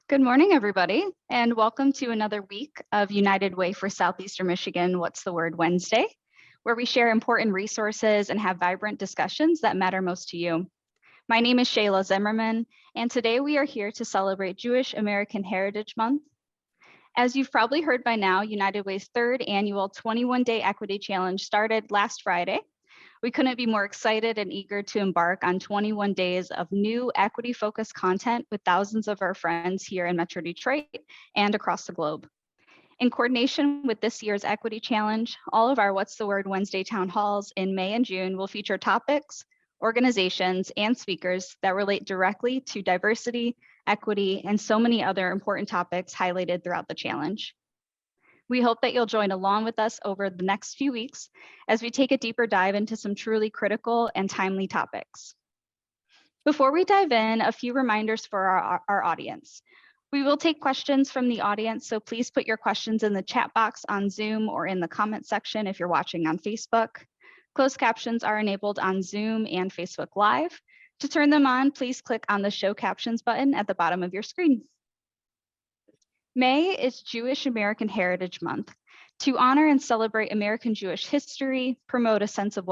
Good morning, everybody, and welcome to another week of United Way for Southeastern Michigan, What's the Word Wednesday, where we share important resources and have vibrant discussions that matter most to you. My name is Shayla Zimmerman, and today we are here to celebrate Jewish American Heritage Month. As you've probably heard by now, United Way's third annual 21-day equity challenge started last Friday. We couldn't be more excited and eager to embark on 21 days of new equity-focused content with thousands of our friends here in Metro Detroit and across the globe. In coordination with this year's Equity Challenge, all of our What's the Word Wednesday town halls in May and June will feature topics, organizations, and speakers that relate directly to diversity, equity, and so many other important topics highlighted throughout the challenge. We hope that you'll join along with us over the next few weeks as we take a deeper dive into some truly critical and timely topics. Before we dive in, a few reminders for our audience. We will take questions from the audience, so please put your questions in the chat box on Zoom or in the comment section if you're watching on Facebook. Closed captions are enabled on Zoom and Facebook Live. To turn them on, please click on the Show Captions button at the bottom of your screen. May is Jewish American Heritage Month to honor and celebrate American Jewish history, promote a sense of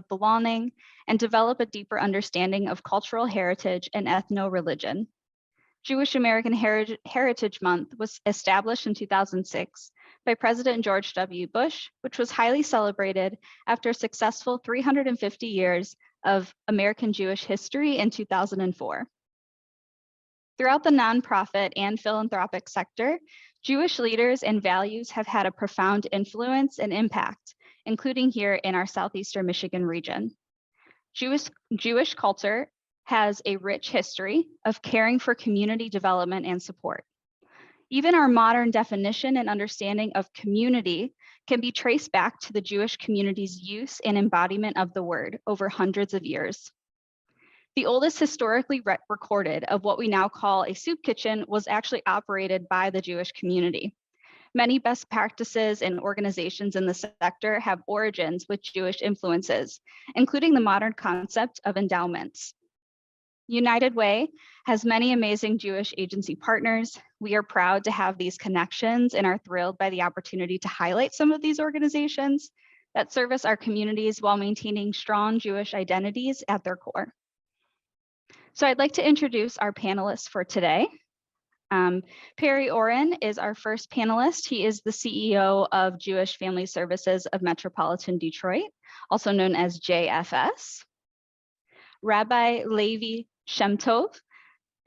belonging, and develop a deeper understanding of cultural heritage and ethno-religion. Jewish American Heritage Month was established in 2006 by President George W. Bush, which was highly celebrated after a successful 350 years of American Jewish history in 2004. Throughout the nonprofit and philanthropic sector, Jewish leaders and values have had a profound influence and impact, including here in our Southeastern Michigan region. Jewish culture has a rich history of caring for community development and support. Even our modern definition and understanding of community can be traced back to the Jewish community's use and embodiment of the word over hundreds of years. The oldest historically recorded of what we now call a soup kitchen was actually operated by the Jewish community. Many best practices and organizations in the sector have origins with Jewish influences, including the modern concept of endowments. United Way has many amazing Jewish agency partners. We are proud to have these connections and are thrilled by the opportunity to highlight some of these organizations that service our communities while maintaining strong Jewish identities at their core. So I'd like to introduce our panelists for today. Perry Ohren is our first panelist. He is the CEO of Jewish Family Services of Metropolitan Detroit, also known as JFS. Rabbi Levi Shemtov,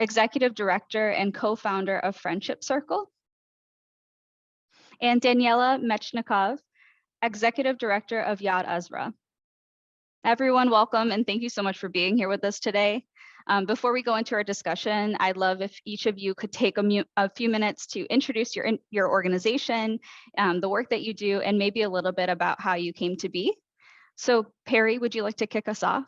Executive Director and co-founder of Friendship Circle. And Daniella Mechnikov, Executive Director of Yad Ezra. Everyone, welcome, and thank you so much for being here with us today. Before we go into our discussion, I'd love if each of you could take a few minutes to introduce your organization, the work that you do, and maybe a little bit about how you came to be. So Perry, would you like to kick us off?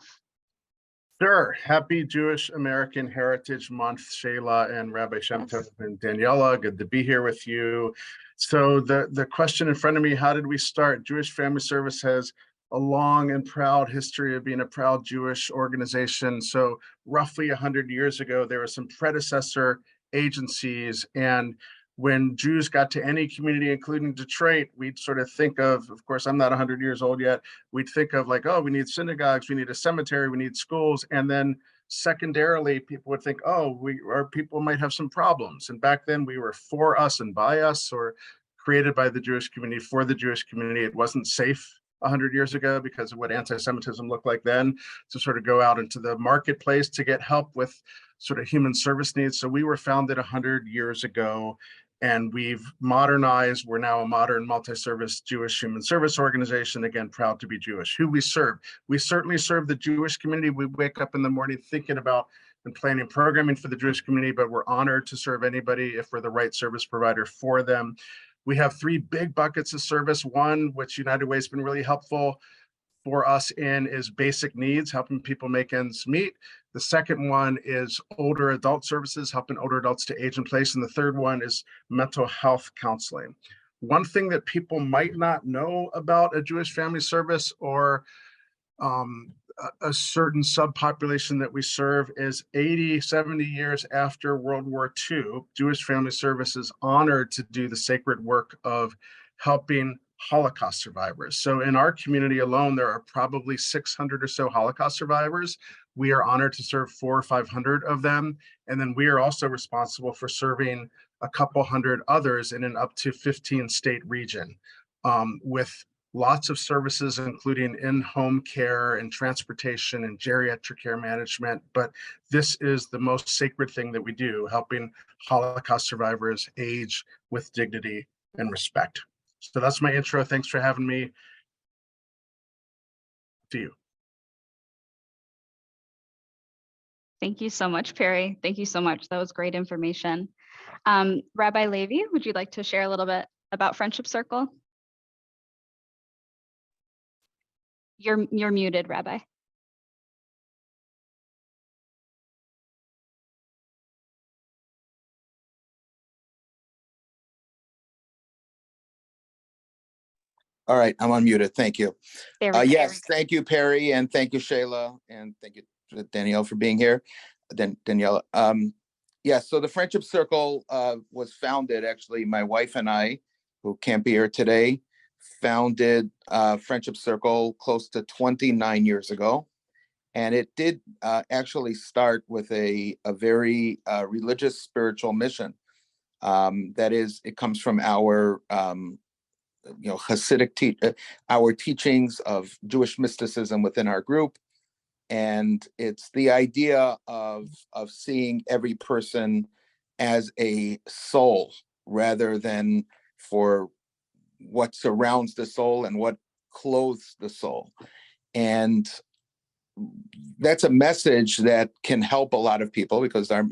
Sure. Happy Jewish American Heritage Month, Shayla and Rabbi Shemtov and Daniella. Good to be here with you. So the question in front of me, how did we start? Jewish Family Service has a long and proud history of being a proud Jewish organization. So roughly 100 years ago, there were some predecessor agencies, and when Jews got to any community, including Detroit, we'd sort of think of course, I'm not 100 years old yet, we'd think of like, oh, we need synagogues, we need a cemetery, we need schools. And then secondarily, people would think, oh, our people might have some problems. And back then we were for us and by us, or created by the Jewish community for the Jewish community. It wasn't safe 100 years ago because of what anti-Semitism looked like then, to sort of go out into the marketplace to get help with sort of human service needs. So we were founded 100 years ago, and we've modernized. We're now a modern multi-service Jewish human service organization, again, proud to be Jewish. Who we serve. We certainly serve the Jewish community. We wake up in the morning thinking about and planning programming for the Jewish community, but we're honored to serve anybody if we're the right service provider for them. We have three big buckets of service. One, which United Way has been really helpful for us in, is basic needs, helping people make ends meet. The second one is older adult services, helping older adults to age in place. And the third one is mental health counseling. One thing that people might not know about a Jewish Family Service or a certain subpopulation that we serve is 80, 70 years after World War II, Jewish Family Service is honored to do the sacred work of helping Holocaust survivors. So in our community alone, there are probably 600 or so Holocaust survivors. We are honored to serve 400 or 500 of them. And then we are also responsible for serving a couple hundred others in an up to 15 state region, with lots of services, including in-home care and transportation and geriatric care management. But this is the most sacred thing that we do, helping Holocaust survivors age with dignity and respect. So that's my intro. Thanks for having me. To you. Thank you so much, Perry. Thank you so much. That was great information. Rabbi Levi, would you like to share a little bit about Friendship Circle? You're muted, Rabbi. All right, I'm unmuted. Thank you. There we go. Yes, thank you, Perry, and thank you, Shayla, and thank you, Danielle, for being here. Daniella. Yes, so the Friendship Circle was founded, actually, my wife and I, who can't be here today, founded Friendship Circle close to 29 years ago. And it did actually start with a very religious, spiritual mission. That is, it comes from our Hasidic our teachings of Jewish mysticism within our group, and it's the idea of seeing every person as a soul rather than for what surrounds the soul and what clothes the soul. And that's a message that can help a lot of people, because our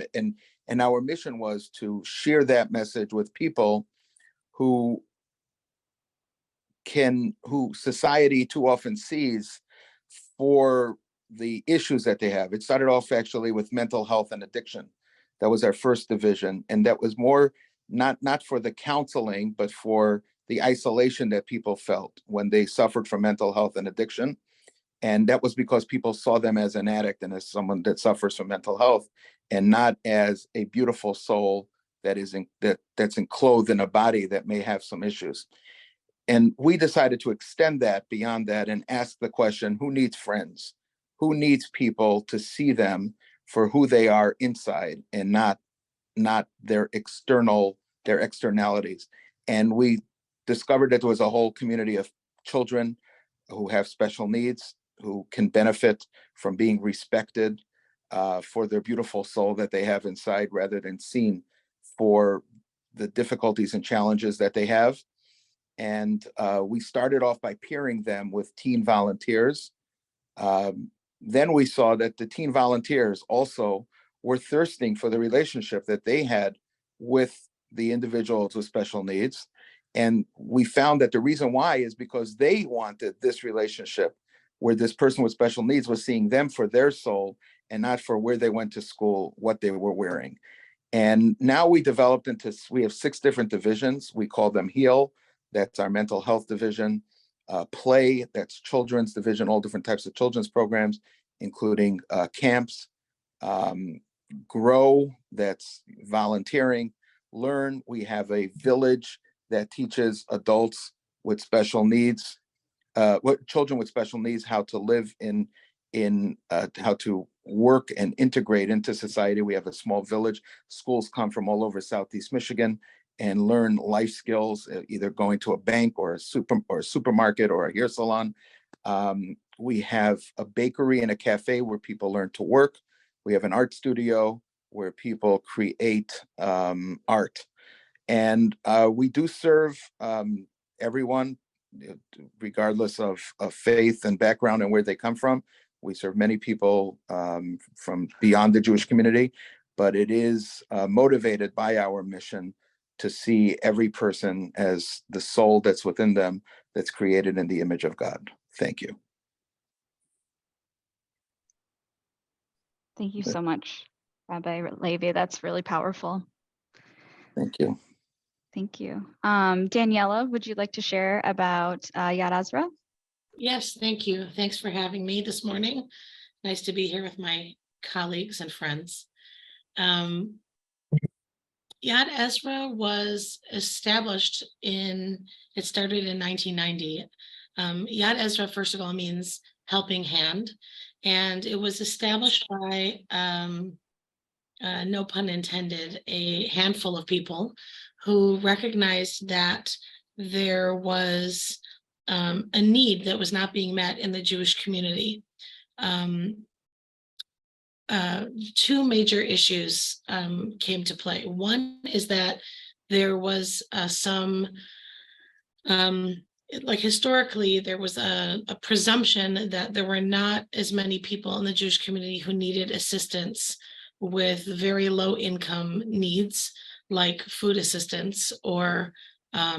mission was to share that message with people who society too often sees for the issues that they have. It started off actually with mental health and addiction. That was our first division. And that was more not for the counseling, but for the isolation that people felt when they suffered from mental health and addiction. And that was because people saw them as an addict and as someone that suffers from mental health, and not as a beautiful soul that's enclosed in a body that may have some issues. And we decided to extend that beyond that and ask the question, who needs friends? Who needs people to see them for who they are inside and not their externalities? And we discovered that there was a whole community of children who have special needs, who can benefit from being respected for their beautiful soul that they have inside, rather than seen for the difficulties and challenges that they have. And we started off by pairing them with teen volunteers. Then we saw that the teen volunteers also were thirsting for the relationship that they had with the individuals with special needs. And we found that the reason why is because they wanted this relationship where this person with special needs was seeing them for their soul and not for where they went to school, what they were wearing. And now we have 6 different divisions. We call them HEAL. That's our mental health division. Play, that's children's division, all different types of children's programs, including camps. Grow, that's volunteering. Learn, we have a village that teaches adults with special needs, children with special needs, how to live how to work and integrate into society. We have a small village. Schools come from all over Southeast Michigan and learn life skills, either going to a bank or a supermarket or a hair salon. We have a bakery and a cafe where people learn to work. We have an art studio where people create art. And we do serve everyone, regardless of faith and background and where they come from. We serve many people from beyond the Jewish community, but it is motivated by our mission to see every person as the soul that's within them, that's created in the image of God. Thank you. Thank you so much, Rabbi Levi. That's really powerful. Thank you. Thank you. Daniella, would you like to share about Yad Ezra? Yes, thank you. Thanks for having me this morning. Nice to be here with my colleagues and friends. Um, Yad Ezra was established it started in 1990. Yad Ezra, first of all, means helping hand, and it was established by, no pun intended, a handful of people who recognized that there was a need that was not being met in the Jewish community. Um, Two major issues came to play. One is that there was like historically, there was a presumption that there were not as many people in the Jewish community who needed assistance with very low income needs, like food assistance or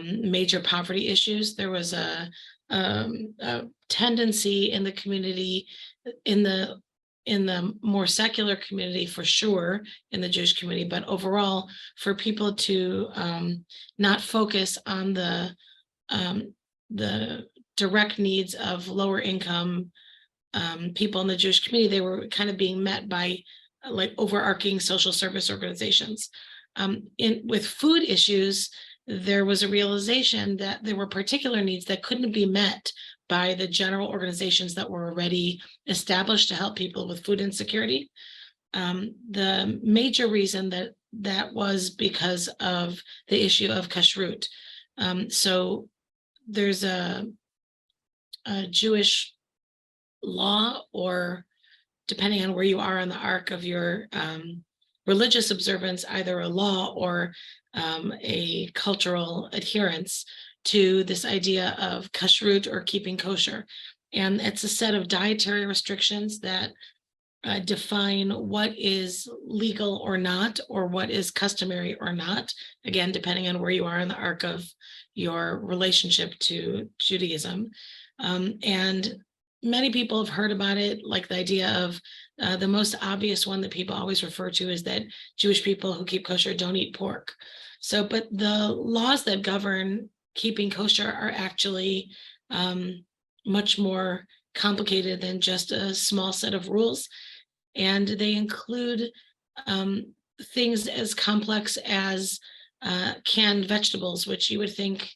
major poverty issues. There was a tendency in the community, in the more secular community for sure, in the Jewish community, but overall for people to not focus on the direct needs of lower income people in the Jewish community. They were kind of being met by like overarching social service organizations. With food issues, there was a realization that there were particular needs that couldn't be met by the general organizations that were already established to help people with food insecurity. The major reason that was because of the issue of kashrut. So there's a Jewish law, or depending on where you are on the arc of your religious observance, either a law or a cultural adherence to this idea of kashrut, or keeping kosher. And it's a set of dietary restrictions that define what is legal or not, or what is customary or not, again, depending on where you are in the arc of your relationship to Judaism. And many people have heard about it, like the idea of the most obvious one that people always refer to is that Jewish people who keep kosher don't eat pork. So, but the laws that govern keeping kosher are actually much more complicated than just a small set of rules. And they include things as complex as canned vegetables, which you would think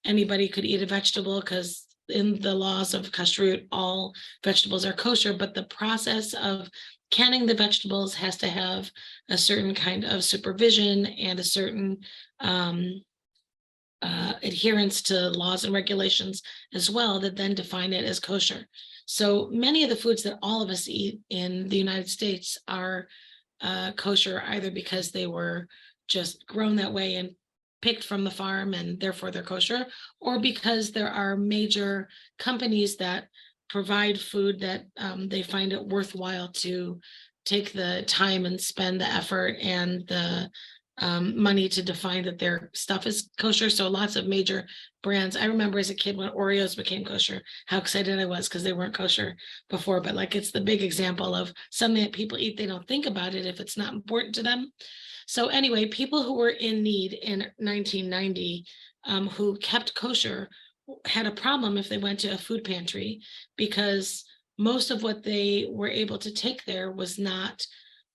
anybody could eat a vegetable because in the laws of kashrut, all vegetables are kosher, but the process of canning the vegetables has to have a certain kind of supervision and a certain adherence to laws and regulations as well, that then define it as kosher. So many of the foods that all of us eat in the United States are kosher, either because they were just grown that way and picked from the farm and therefore they're kosher, or because there are major companies that provide food that they find it worthwhile to take the time and spend the effort and the money to define that their stuff is kosher. So lots of major brands. I remember as a kid when Oreos became kosher, how excited I was because they weren't kosher before. But like, it's the big example of something that people eat. They don't think about it if it's not important to them. So anyway, people who were in need in 1990 who kept kosher had a problem if they went to a food pantry, because most of what they were able to take there was not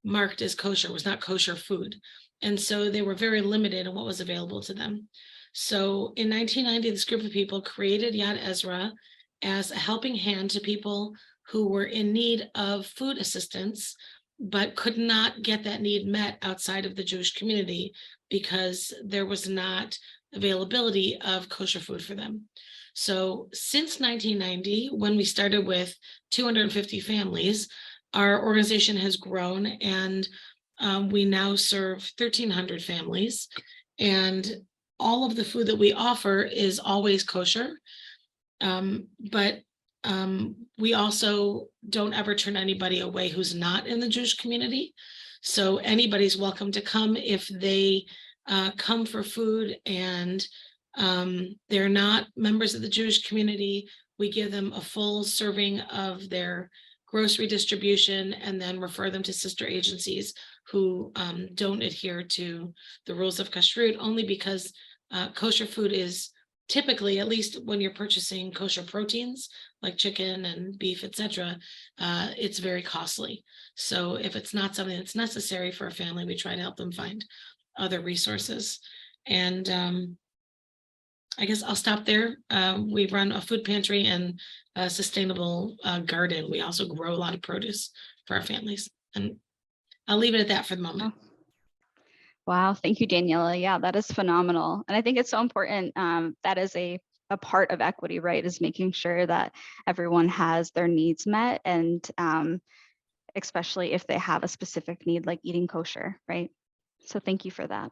marked as kosher, was not kosher food. And so they were very limited in what was available to them. So in 1990, this group of people created Yad Ezra as a helping hand to people who were in need of food assistance, but could not get that need met outside of the Jewish community because there was not availability of kosher food for them. So since 1990, when we started with 250 families, our organization has grown, and we now serve 1,300 families, and all of the food that we offer is always kosher. But we also don't ever turn anybody away who's not in the Jewish community. So anybody's welcome to come if they come for food and they're not members of the Jewish community. We give them a full serving of their grocery distribution and then refer them to sister agencies who don't adhere to the rules of kashrut, only because kosher food is typically, at least when you're purchasing kosher proteins like chicken and beef, etc., it's very costly. So if it's not something that's necessary for a family, we try to help them find other resources. And I guess I'll stop there. We run a food pantry and a sustainable garden. We also grow a lot of produce for our families. And I'll leave it at that for the moment. Wow, thank you, Daniela. Yeah, that is phenomenal. And I think it's so important. That is a part of equity, right? Is making sure that everyone has their needs met, and especially if they have a specific need like eating kosher, right? So thank you for that.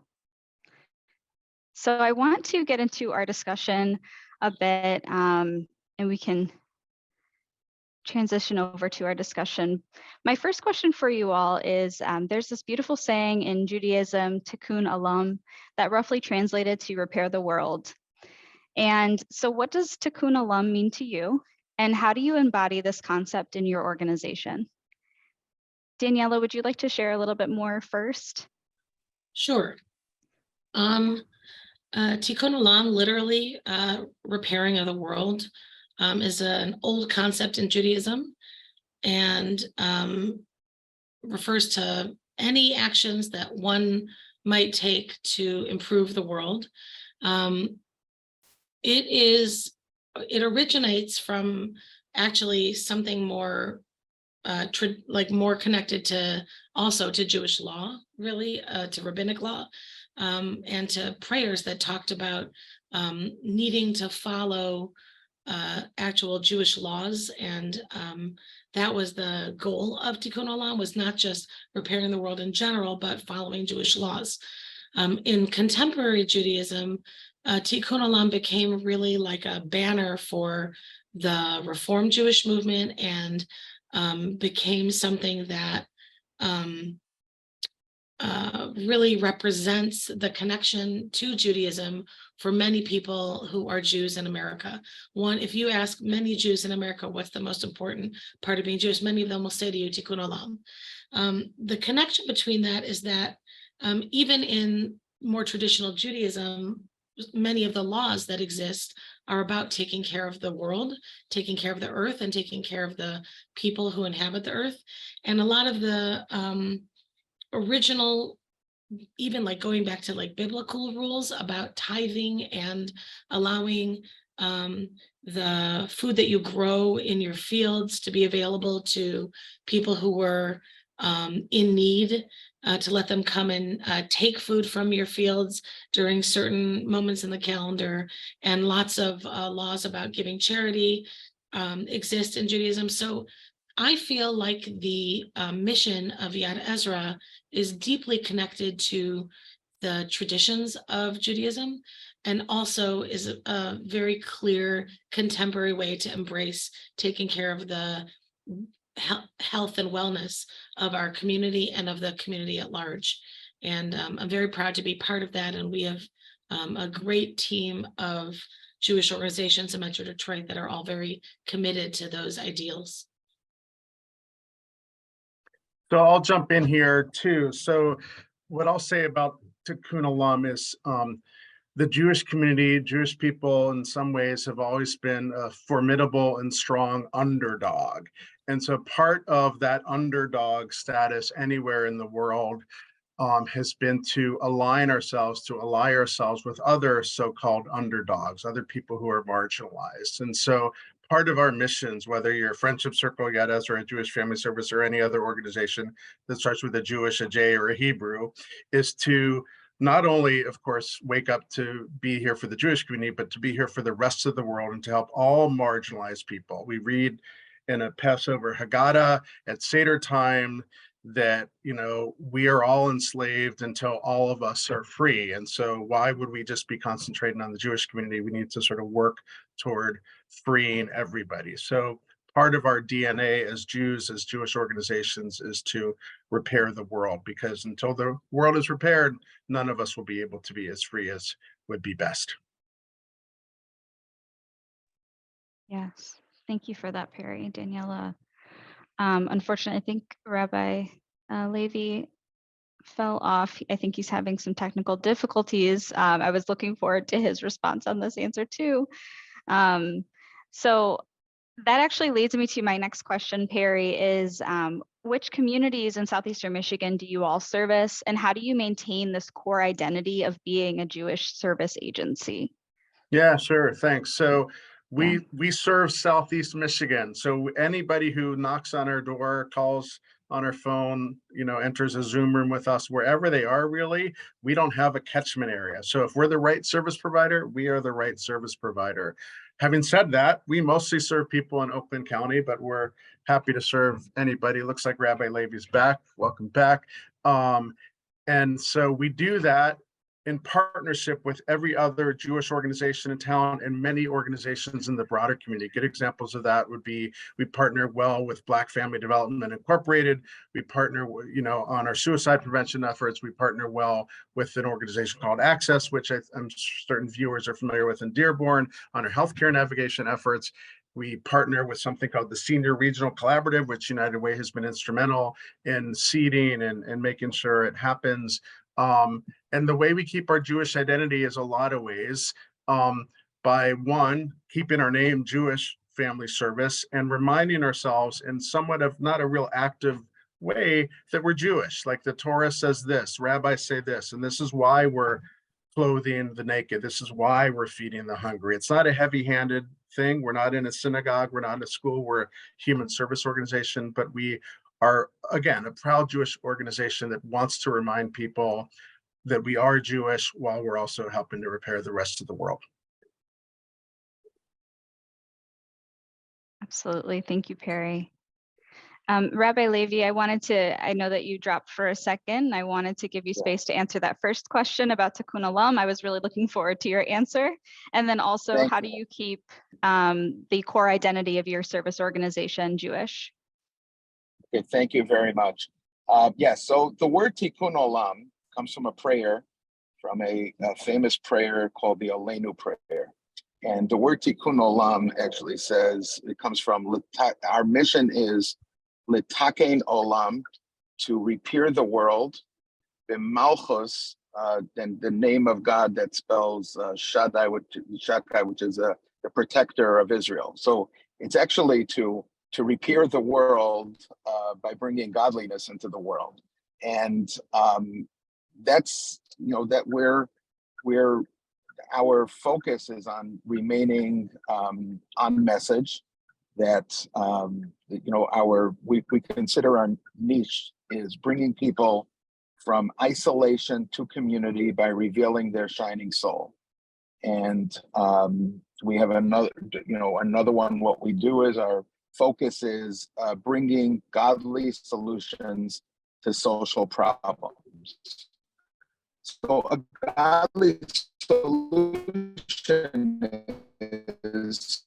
So I want to get into our discussion a bit, and we can transition over to our discussion. My first question for you all is, there's this beautiful saying in Judaism, tikkun olam, that roughly translated to repair the world. And so what does tikkun olam mean to you? And how do you embody this concept in your organization? Daniella, would you like to share a little bit more first? Sure. Tikkun olam, literally repairing of the world, is an old concept in Judaism, and refers to any actions that one might take to improve the world. It originates from actually something more more connected to Jewish law, really, to rabbinic law, and to prayers that talked about needing to follow actual Jewish laws. And that was the goal of Tikkun Olam, was not just repairing the world in general, but following Jewish laws. In contemporary Judaism, Tikkun Olam became really like a banner for the Reform Jewish movement, and became something that really represents the connection to Judaism for many people who are Jews in America. If you ask many Jews in America, what's the most important part of being Jewish, many of them will say to you, Tikkun Olam. The connection between that is that even in more traditional Judaism, many of the laws that exist are about taking care of the world, taking care of the earth, and taking care of the people who inhabit the earth. And a lot of the original, even like going back to like biblical rules about tithing and allowing the food that you grow in your fields to be available to people who were in need, to let them come and take food from your fields during certain moments in the calendar, and lots of laws about giving charity exist in Judaism. So I feel like the mission of Yad Ezra is deeply connected to the traditions of Judaism, and also is a very clear contemporary way to embrace taking care of the health and wellness of our community and of the community at large. And I'm very proud to be part of that. And we have a great team of Jewish organizations in Metro Detroit that are all very committed to those ideals. So I'll jump in here too. So what I'll say about Tikkun Olam is the Jewish community, Jewish people in some ways have always been a formidable and strong underdog. And so part of that underdog status anywhere in the world has been to ally ourselves with other so-called underdogs, other people who are marginalized. And so part of our missions, whether you're a Friendship Circle, Yad Ezra, a Jewish Family Service, or any other organization that starts with a Jewish, a J, or a Hebrew, is to not only, of course, wake up to be here for the Jewish community, but to be here for the rest of the world and to help all marginalized people. We read in a Passover Haggadah at Seder time that, you know, we are all enslaved until all of us are free. And so why would we just be concentrating on the Jewish community? We need to sort of work toward freeing everybody. So part of our DNA as Jews, as Jewish organizations, is to repair the world, because until the world is repaired, none of us will be able to be as free as would be best. Yes, thank you for that, Perry. Daniela. Unfortunately, I think Rabbi Levi fell off. I think he's having some technical difficulties. I was looking forward to his response on this answer too. So that actually leads me to my next question, Perry, is which communities in Southeastern Michigan do you all service, and how do you maintain this core identity of being a Jewish service agency? Yeah, sure. Thanks. So we serve Southeast Michigan. So anybody who knocks on our door, calls on our phone, enters a Zoom room with us, wherever they are, really, we don't have a catchment area. So if we're the right service provider, we are the right service provider. Having said that, we mostly serve people in Oakland County, but we're happy to serve anybody. Looks like Rabbi Levi's back. Welcome back. And so we do that in partnership with every other Jewish organization in town and many organizations in the broader community. Good examples of that would be, we partner well with Black Family Development Incorporated. We partner, on our suicide prevention efforts. We partner well with an organization called Access, which I'm certain viewers are familiar with in Dearborn, on our healthcare navigation efforts. We partner with something called the Senior Regional Collaborative, which United Way has been instrumental in seeding and making sure it happens. And the way we keep our Jewish identity is a lot of ways. By one, keeping our name Jewish Family Service and reminding ourselves in somewhat of not a real active way that we're Jewish. Like the Torah says this, rabbis say this, and this is why we're clothing the naked. This is why we're feeding the hungry. It's not a heavy-handed thing. We're not in a synagogue. We're not in a school. We're a human service organization, but we are, again, a proud Jewish organization that wants to remind people that we are Jewish while we're also helping to repair the rest of the world. Absolutely. Thank you, Perry. Rabbi Levi, I know that you dropped for a second. I wanted to give you space to answer that first question about Tikkun Olam. I was really looking forward to your answer. And then also, how do you keep the core identity of your service organization Jewish? Okay, thank you very much. Yes, so the word Tikkun Olam comes from a prayer, from a famous prayer called the Aleinu prayer. And the word Tikkun Olam actually says, it comes from, our mission is Litaken Olam, to repair the world, B'malchus, then the name of God that spells Shaddai, which is the protector of Israel. So it's actually to repair the world by bringing godliness into the world. And that's, that we're our focus is on remaining on message, that we consider our niche is bringing people from isolation to community by revealing their shining soul. And we have another one. What we do is our focus is bringing godly solutions to social problems. So a godly solution is,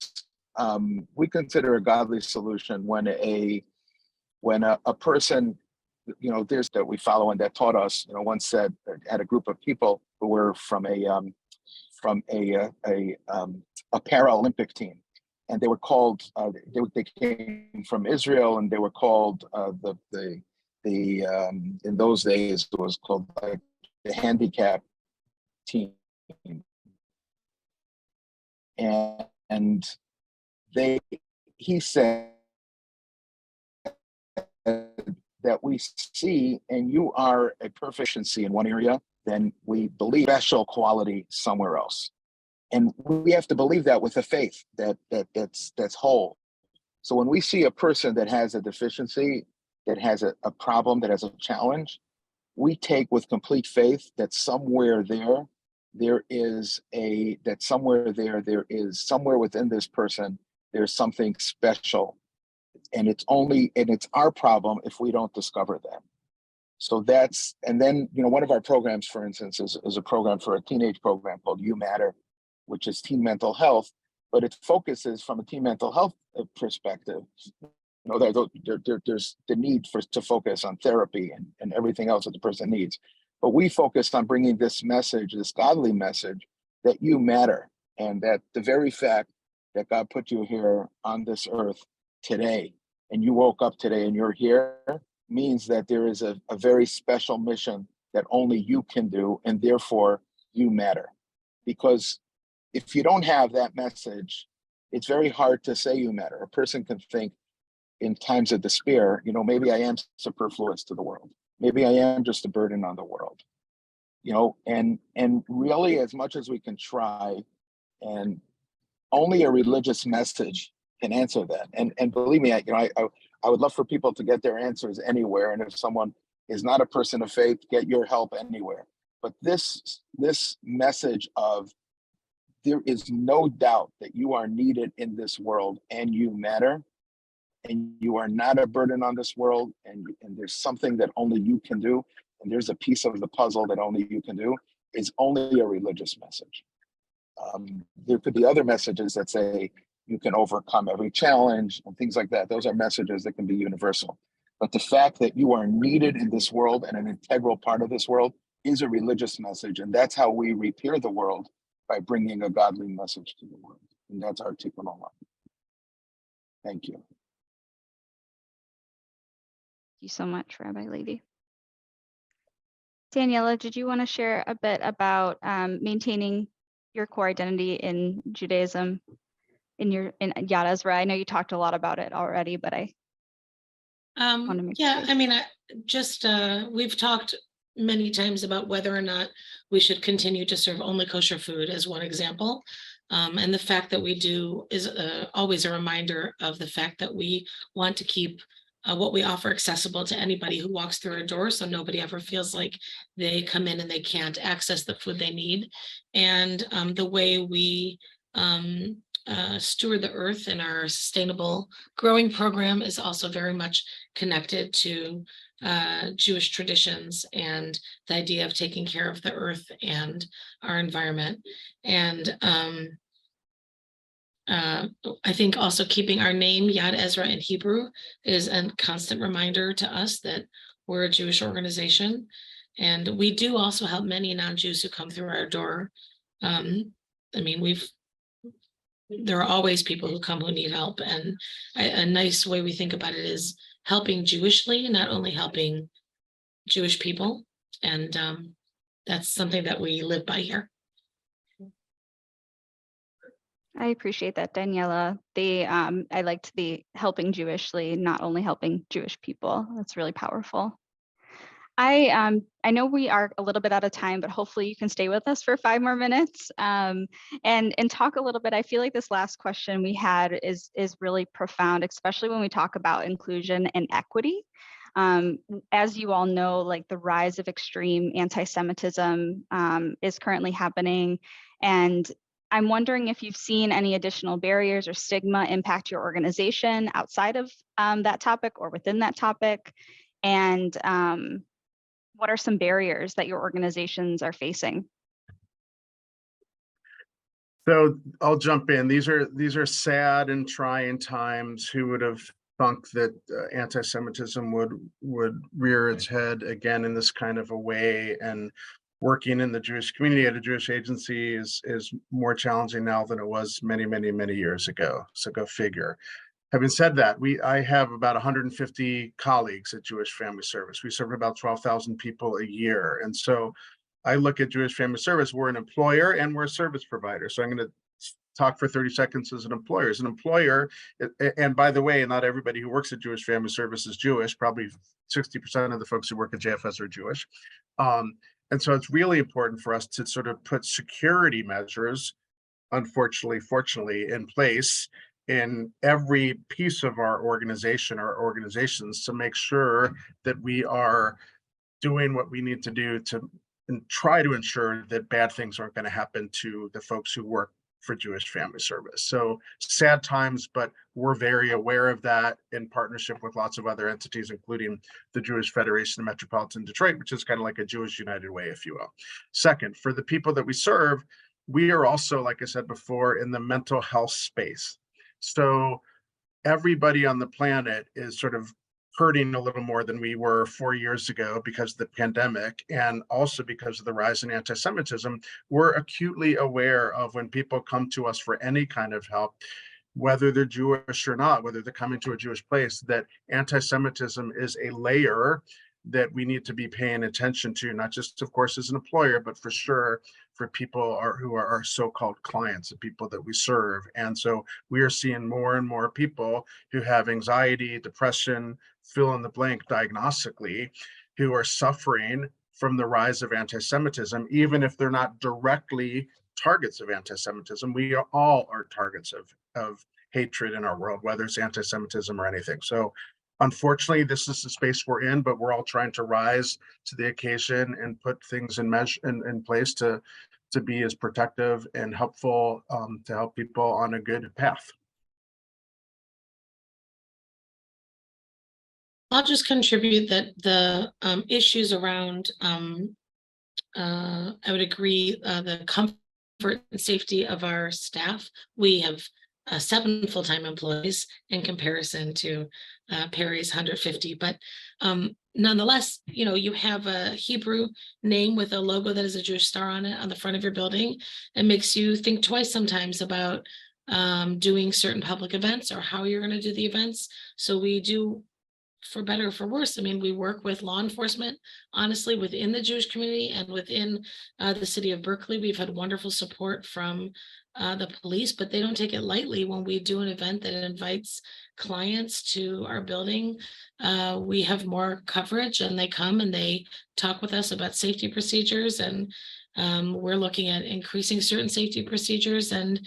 we consider a godly solution when a person, there's that we follow and that taught us, once said, at a group of people who were from a Paralympic team, and they were called, they came from Israel, and they were called in those days it was called like the handicap team, and he said that we see, and you are a proficiency in one area, then we believe special quality somewhere else. And we have to believe that with a faith that's whole. So when we see a person that has a deficiency, that has a problem, that has a challenge, we take with complete faith that somewhere within this person, there's something special. And it's our problem if we don't discover that. So and then, one of our programs, for instance, is a program for a teenage program called You Matter, which is teen mental health, but it focuses from a teen mental health perspective. There's the need to focus on therapy and everything else that the person needs. But we focus on bringing this message, this godly message, that you matter, and that the very fact that God put you here on this earth today, and you woke up today and you're here, means that there is a very special mission that only you can do, and therefore you matter. Because if you don't have that message, it's very hard to say you matter. A person can think in times of despair, you know, maybe I am superfluous to the world. Maybe I am just a burden on the world. You know, and really, as much as we can try, and only a religious message can answer that. And believe me, I would love for people to get their answers anywhere. And if someone is not a person of faith, get your help anywhere. But this message of there is no doubt that you are needed in this world and you matter, and you are not a burden on this world, and there's something that only you can do, and there's a piece of the puzzle that only you can do, is only a religious message. There could be other messages that say you can overcome every challenge and things like that. Those are messages that can be universal. But the fact that you are needed in this world and an integral part of this world is a religious message. And that's how we repair the world, by bringing a godly message to the world. And that's our tikkun olam. Thank you. Thank you so much, Rabbi Levi. Daniella, did you want to share a bit about maintaining your core identity in Judaism in Yad Ezra? I know you talked a lot about it already, but I want to make yeah, sure. I mean, we've talked many times about whether or not we should continue to serve only kosher food as one example. And the fact that we do is always a reminder of the fact that we want to keep what we offer accessible to anybody who walks through our door, so nobody ever feels like they come in and they can't access the food they need. And the way we steward the earth in our sustainable growing program is also very much connected to Jewish traditions and the idea of taking care of the earth and our environment. And I think also keeping our name Yad Ezra in Hebrew is a constant reminder to us that we're a Jewish organization. And we do also help many non-Jews who come through our door. I mean, there are always people who come who need help. And a nice way we think about it is helping Jewishly, not only helping Jewish people. And that's something that we live by here. I appreciate that, Daniella. I liked the helping Jewishly, not only helping Jewish people. That's really powerful. I know we are a little bit out of time, but hopefully you can stay with us for 5 more minutes and talk a little bit. I feel like this last question we had is really profound, especially when we talk about inclusion and equity. As you all know, like the rise of extreme anti-Semitism is currently happening, and I'm wondering if you've seen any additional barriers or stigma impact your organization outside of that topic or within that topic, and what are some barriers that your organizations are facing? So I'll jump in. These are sad and trying times. Who would have thunk that anti-Semitism would rear its head again in this kind of a way? And working in the Jewish community at a Jewish agency is more challenging now than it was many, many, many years ago. So go figure. Having said that, I have about 150 colleagues at Jewish Family Service. We serve about 12,000 people a year. And so I look at Jewish Family Service, we're an employer and we're a service provider. So I'm going to talk for 30 seconds as an employer. As an employer, and by the way, not everybody who works at Jewish Family Service is Jewish. Probably 60% of the folks who work at JFS are Jewish. And so it's really important for us to sort of put security measures, unfortunately, fortunately, in place in every piece of our organization or organizations to make sure that we are doing what we need to do to try to ensure that bad things aren't going to happen to the folks who work for Jewish Family Service. So sad times, but we're very aware of that in partnership with lots of other entities, including the Jewish Federation of Metropolitan Detroit, which is kind of like a Jewish United Way, if you will. Second, for the people that we serve, we are also, like I said before, in the mental health space. So everybody on the planet is sort of hurting a little more than we were 4 years ago because of the pandemic, and also because of the rise in anti-Semitism. We're acutely aware of when people come to us for any kind of help, whether they're Jewish or not, whether they're coming to a Jewish place, that anti-Semitism is a layer that we need to be paying attention to, not just, of course, as an employer, but for sure for people who are our so-called clients, the people that we serve. And so we are seeing more and more people who have anxiety, depression, fill in the blank diagnostically, who are suffering from the rise of anti-Semitism, even if they're not directly targets of anti-Semitism. We all are targets of hatred in our world, whether it's anti-Semitism or anything. So unfortunately, this is the space we're in, but we're all trying to rise to the occasion and put things in place to be as protective and helpful to help people on a good path. I'll just contribute that the issues around, I would agree, the comfort and safety of our staff. We have 7 full-time employees in comparison to Perry's 150, but nonetheless, you have a Hebrew name with a logo that is a Jewish star on it on the front of your building. It makes you think twice sometimes about doing certain public events or how you're going to do the events. So we do, for better or for worse, I mean, we work with law enforcement, honestly, within the Jewish community and within the city of Berkeley. We've had wonderful support from the police, but they don't take it lightly when we do an event that invites clients to our building. We have more coverage, and they come and they talk with us about safety procedures, and we're looking at increasing certain safety procedures, and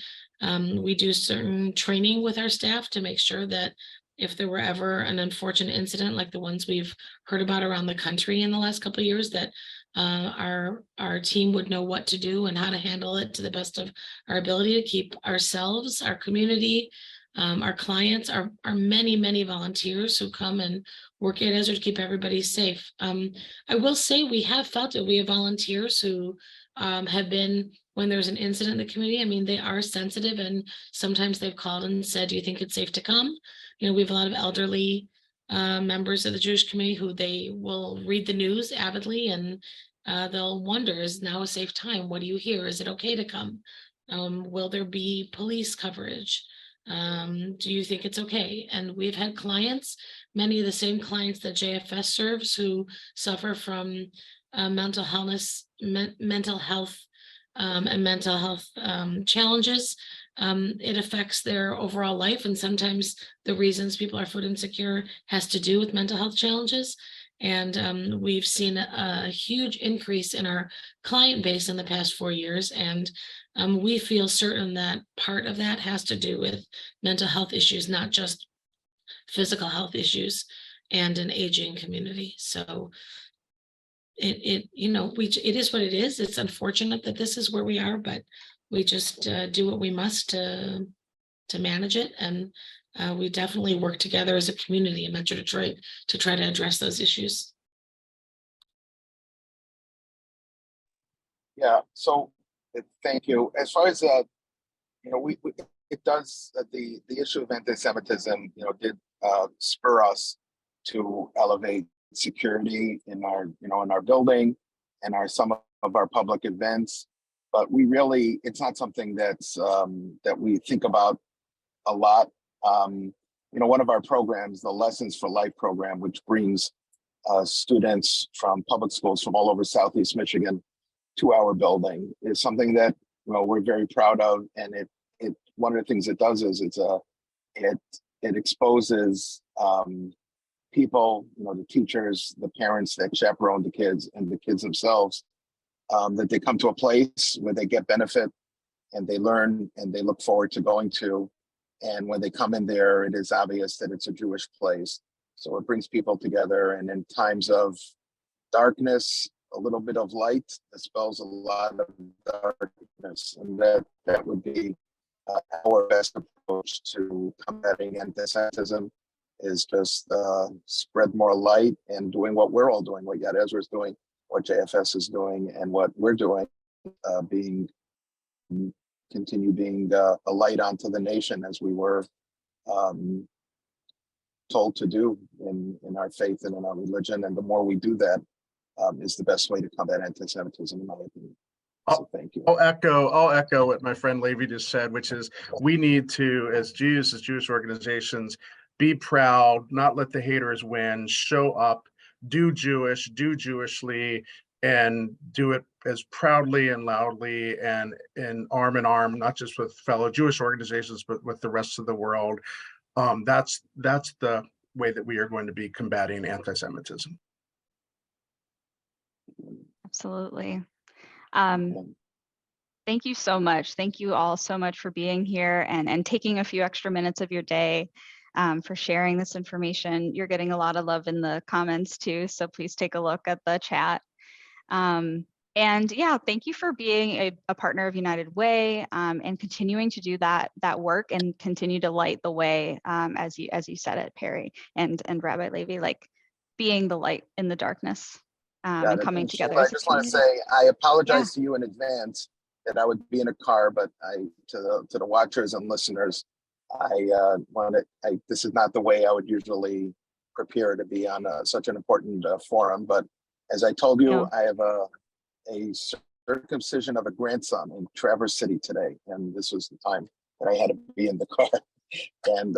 we do certain training with our staff to make sure that if there were ever an unfortunate incident like the ones we've heard about around the country in the last couple of years, that our team would know what to do and how to handle it to the best of our ability to keep ourselves, our community, our clients, our many volunteers who come and work at Ezra to keep everybody safe. I will say we have felt it. We have volunteers who have been, when there's an incident in the community, I mean, they are sensitive, and sometimes they've called and said, do you think it's safe to come? We have a lot of elderly members of the Jewish community who they will read the news avidly, and they'll wonder, is now a safe time? What do you hear? Is it okay to come? Will there be police coverage? Do you think it's okay? And we've had clients, many of the same clients that JFS serves, who suffer from mental health challenges. It affects their overall life, and sometimes the reasons people are food insecure has to do with mental health challenges. And we've seen a huge increase in our client base in the past 4 years, and we feel certain that part of that has to do with mental health issues, not just physical health issues, and an aging community. So it is what it is. It's unfortunate that this is where we are, but we just do what we must to manage it. And we definitely work together as a community in Metro Detroit to try to address those issues. Yeah, so thank you. As far as it does, the issue of anti-Semitism, did spur us to elevate security in our building and some of our public events. But it's not something that we think about a lot. One of our programs, the Lessons for Life program, which brings students from public schools from all over Southeast Michigan to our building, is something that we're very proud of. And it one of the things it does is it exposes people, the teachers, the parents that chaperone the kids, and the kids themselves, that they come to a place where they get benefit and they learn and they look forward to going to. And when they come in there, it is obvious that it's a Jewish place. So it brings people together. And in times of darkness, a little bit of light dispels a lot of darkness. And that would be our best approach to combating anti-Semitism, is just spread more light and doing what we're all doing, what Yad Ezra is doing, what JFS is doing, and what we're doing, continue being a light onto the nation, as we were told to do in our faith and in our religion. And the more we do that, is the best way to combat anti-Semitism, in my opinion. So thank you. I'll echo what my friend Levi just said, which is we need to, as Jews, as Jewish organizations, be proud, not let the haters win, show up, do Jewishly, and do it as proudly and loudly and arm in arm, not just with fellow Jewish organizations, but with the rest of the world. That's the way that we are going to be combating anti-Semitism. Absolutely. Thank you so much. Thank you all so much for being here and taking a few extra minutes of your day for sharing this information. You're getting a lot of love in the comments too, so please take a look at the chat. And yeah, thank you for being a partner of United Way and continuing to do that work and continue to light the way, as you said it, Perry and Rabbi Levi, like being the light in the darkness. And coming together. I just want to say I apologize to you in advance that I would be in a car, but to the watchers and listeners, this is not the way I would usually prepare to be on such an important forum. But as I told you, I have a circumcision of a grandson in Traverse City today, and this was the time that I had to be in the car. And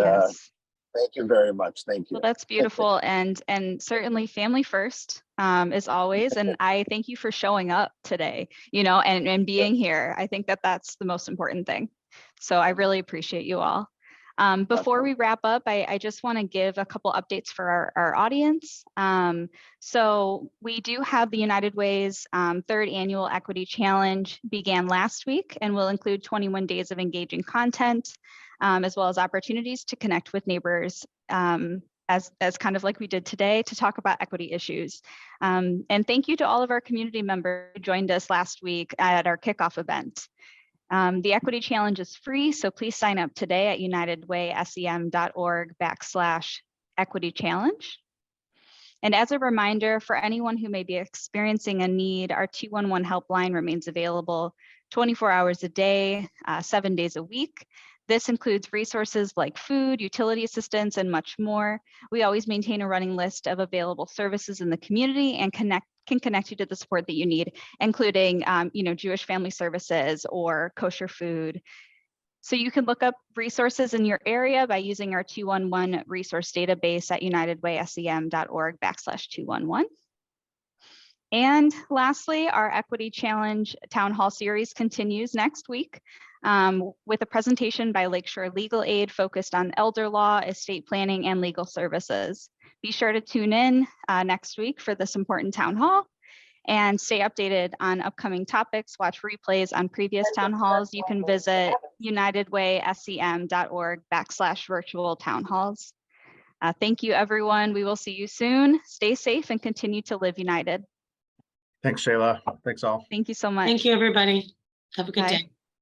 thank you very much. Thank you. Well, that's beautiful, and certainly family first, as always. And I thank you for showing up today, and being here. I think that's the most important thing. So I really appreciate you all. Before we wrap up, I just want to give a couple updates for our audience. So we do have the United Way's third annual Equity Challenge began last week and will include 21 days of engaging content, as well as opportunities to connect with neighbors as kind of like we did today to talk about equity issues. And thank you to all of our community members who joined us last week at our kickoff event. The Equity Challenge is free, so please sign up today at unitedwaysem.org/equity-challenge. And as a reminder, for anyone who may be experiencing a need, our 211 helpline remains available 24 hours a day, 7 days a week. This includes resources like food, utility assistance, and much more. We always maintain a running list of available services in the community and can connect you to the support that you need, including Jewish family services or kosher food. So you can look up resources in your area by using our 211 resource database at unitedwaysem.org/211. And lastly, our Equity Challenge Town Hall series continues next week with a presentation by Lakeshore Legal Aid focused on elder law, estate planning, and legal services. Be sure to tune in next week for this important town hall and stay updated on upcoming topics. Watch replays on previous town halls. You can visit unitedwaysem.org/virtual town halls. Thank you, everyone. We will see you soon. Stay safe and continue to live united. Thanks, Shayla. Thanks all. Thank you so much. Thank you, everybody. Have a good Bye. day.